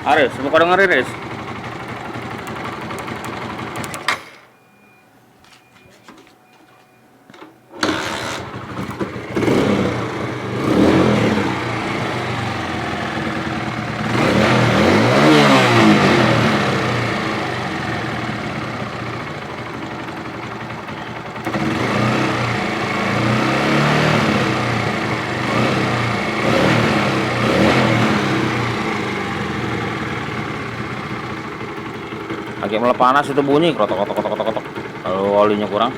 Aris, buka dengan Riris. Lagi mulai panas itu bunyi krotok krotok krotok krotok krotok. Kalau olinya kurang.